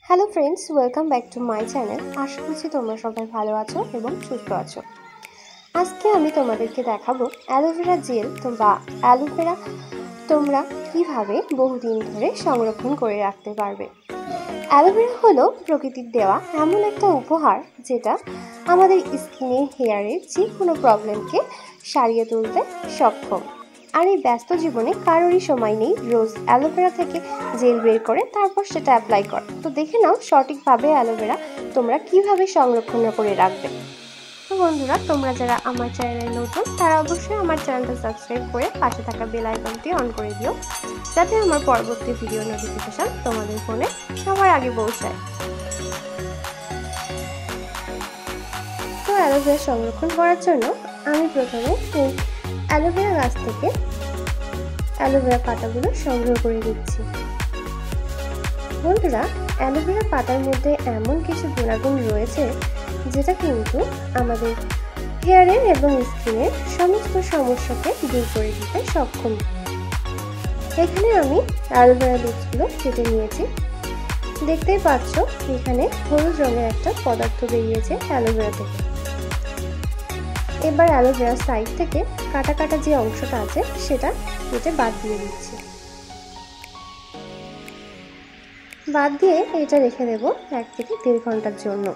Hello friends, welcome back to my channel. আশা করছি তোমরা সবাই ভালো আছো এবং সুস্থ আছো। আজকে আমি তোমাদেরকে দেখাবো অ্যালোভেরা জেল বা অ্যালোভেরা তোমরা কিভাবে বহুদিন ধরে সংরক্ষণ করে রাখতে পারবে। অ্যালোভেরা হলো প্রকৃতির দেওয়া এমন একটা উপহার যেটা আমাদের স্কিনের হেয়ারের যে কোনো প্রবলেমকে সারিয়ে তুলতে সক্ষম। আর এই ব্যস্ত জীবনে কারোরই সময় নেই রোজ অ্যালোভেরা থেকে জেল বের করে তারপর সেটা অ্যাপ্লাই কর। তো দেখে নাও সঠিকভাবে অ্যালোভেরা তোমরা কিভাবে সংরক্ষণ করে রাখবে। তো বন্ধুরা, তোমরা যারা আমার চ্যানেলে নতুন তারা অবশ্যই আমার চ্যানেলটা সাবস্ক্রাইব করে পাশে থাকা বেল আইকনটি অন করে দিও, যাতে আমার পরবর্তী ভিডিও নোটিফিকেশন তোমাদের ফোনে সবার আগে পৌঁছায়। তো অ্যালোভেরা সংরক্ষণ করার জন্য আমি প্রথমে এই অ্যালোভেরা গাছ থেকে অ্যালোভেরা পাতাগুলো সংগ্রহ করে দিচ্ছি। বন্ধুরা, অ্যালোভেরা পাতার মধ্যে এমন কিছু গুণাগুণ রয়েছে যেটা কিন্তু আমাদের হেয়ারের এবং স্কিনের সমস্ত সমস্যাকে দূর করে দিতে সক্ষম। এখানে আমি অ্যালোভেরা লিভসগুলো কেটে নিয়েছি। দেখতেই পাচ্ছ এখানে হলুদ রঙের একটা পদার্থ বেরিয়েছে অ্যালোভেরা থেকে। এবার অ্যালোভেরা সাইড থেকে কাটা কাটা যে অংশটা আছে সেটা কেটে বাদ দিয়ে দিচ্ছি। বাদ দিয়ে এটা রেখে দেব 1 থেকে 1.5 ঘন্টার জন্য।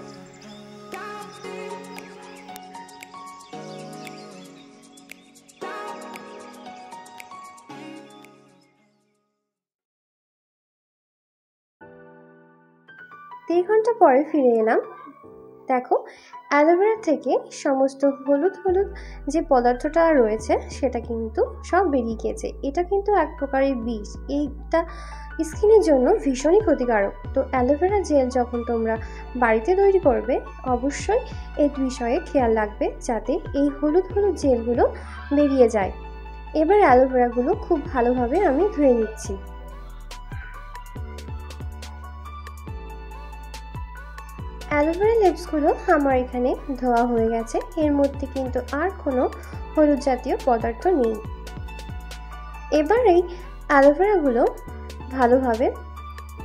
দেড় ঘন্টা পরে ফিরে এলাম। দেখো, অ্যালোভেরা থেকে সমস্ত হলুদ হলুদ যে পদার্থটা রয়েছে সেটা কিন্তু সব বেরিয়ে গিয়েছে। এটা কিন্তু এক প্রকারের বিষ, এইটা স্কিনের জন্য ভীষণই ক্ষতিকারক। তো অ্যালোভেরা জেল যখন তোমরা বাড়িতে তৈরি করবে অবশ্যই এই বিষয়ে খেয়াল রাখবে যাতে এই হলুদ হলুদ জেলগুলো বেরিয়ে যায়। এবার অ্যালোভেরাগুলো খুব ভালোভাবে আমি ধুয়ে নিচ্ছি। অ্যালোভেরা লিভসগুলো আমার এখানে ধোয়া হয়ে গেছে। এর মধ্যে কিন্তু আর কোনো হলুদ জাতীয় পদার্থ নেই। এবার এই অ্যালোভেরাগুলো ভালোভাবে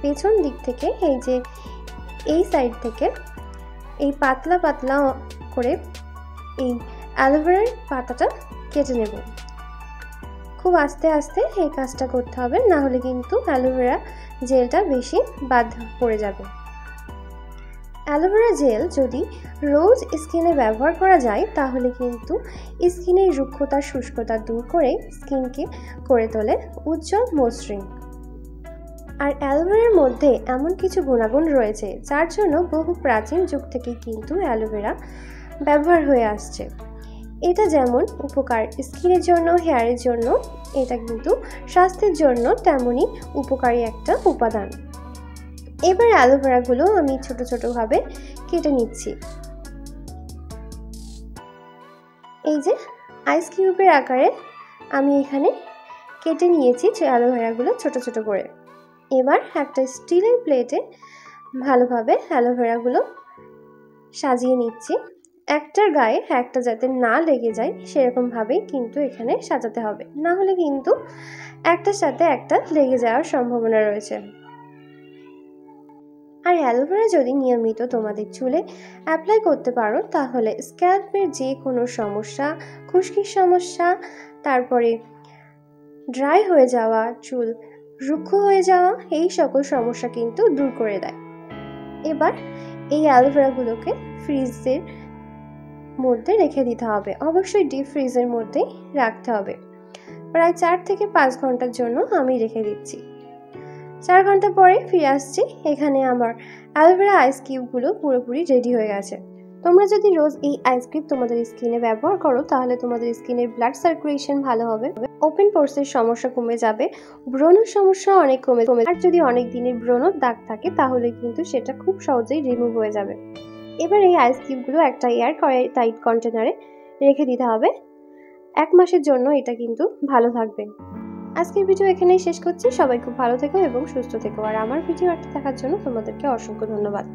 পেছন দিক থেকে এই সাইড থেকে এই পাতলা পাতলা করে এই অ্যালোভেরার পাতাটা কেটে নেব। খুব আস্তে আস্তে এই কাজটা করতে হবে, না হলে কিন্তু অ্যালোভেরা জেলটা বেশি বাদ পড়ে যাবে। অ্যালোভেরা জেল যদি রোজ স্কিনে ব্যবহার করা যায় তাহলে কিন্তু স্কিনের রুক্ষতা শুষ্কতা দূর করে স্কিনকে করে তোলে উজ্জ্বল মসৃণ। আর অ্যালোভেরার মধ্যে এমন কিছু গুণাগুণ রয়েছে যার জন্য বহু প্রাচীন যুগ থেকেই কিন্তু অ্যালোভেরা ব্যবহার হয়ে আসছে। এটা যেমন উপকার স্কিনের জন্য, হেয়ারের জন্য, এটা কিন্তু স্বাস্থ্যের জন্য তেমনই উপকারী একটা উপাদান। এবার অ্যালোভেরাগুলো আমি ছোট ছোট ভাবে কেটে নিচ্ছি। এই যে আইস কিউবের আকারে আমি এখানে কেটে নিয়েছি অ্যালোভেরাগুলো ছোট ছোট করে। এবার একটা স্টিলের প্লেটে ভালোভাবে অ্যালোভেরাগুলো সাজিয়ে নিচ্ছি। একটার গায়ে একটা যাতে না লেগে যায় সেরকমভাবেই কিন্তু এখানে সাজাতে হবে, না হলে কিন্তু একটার সাথে একটা লেগে যাওয়ার সম্ভাবনা রয়েছে। আর অ্যালোভেরা যদি নিয়মিত তোমাদের চুলে অ্যাপ্লাই করতে পারো তাহলে স্ক্যাল্পের যে কোনো সমস্যা, খুশকির সমস্যা, তারপরে ড্রাই হয়ে যাওয়া, চুল রুক্ষ হয়ে যাওয়া, এই সকল সমস্যা কিন্তু দূর করে দেয়। এবার এই অ্যালোভেরাগুলোকে ফ্রিজের মধ্যে রেখে দিতে হবে, অবশ্যই ডিপ ফ্রিজের মধ্যেই রাখতে হবে। প্রায় 4 থেকে 5 ঘন্টার জন্য আমি রেখে দিচ্ছি। 4 ঘন্টা পরে ফিরে আসছি। এখানে আমার অ্যালোভেরা আইস কিউবগুলো পুরোপুরি রেডি হয়ে গেছে। তোমরা যদি রোজ এই আইস কিউব তোমাদের স্কিনে ব্যবহার করো তাহলে তোমাদের স্কিনের ব্লাড সার্কুলেশন ভালো হবে, ওপেন পোরসের সমস্যা কমে যাবে, ব্রণের সমস্যা অনেক কমে। আর যদি অনেক দিনের ব্রণের দাগ থাকে তাহলে কিন্তু সেটা খুব সহজেই রিমুভ হয়ে যাবে। এবার এই আইস কিউবগুলো একটা এয়ার টাইট কন্টেনারে রেখে দিতে হবে। 1 মাসের জন্য এটা কিন্তু ভালো থাকবে। আজকের ভিডিও এখানেই শেষ করছি। সবাই খুব ভালো থেকো এবং সুস্থ থেকো। আর আমার ভিডিওটা দেখার জন্য তোমাদেরকে অসংখ্য ধন্যবাদ।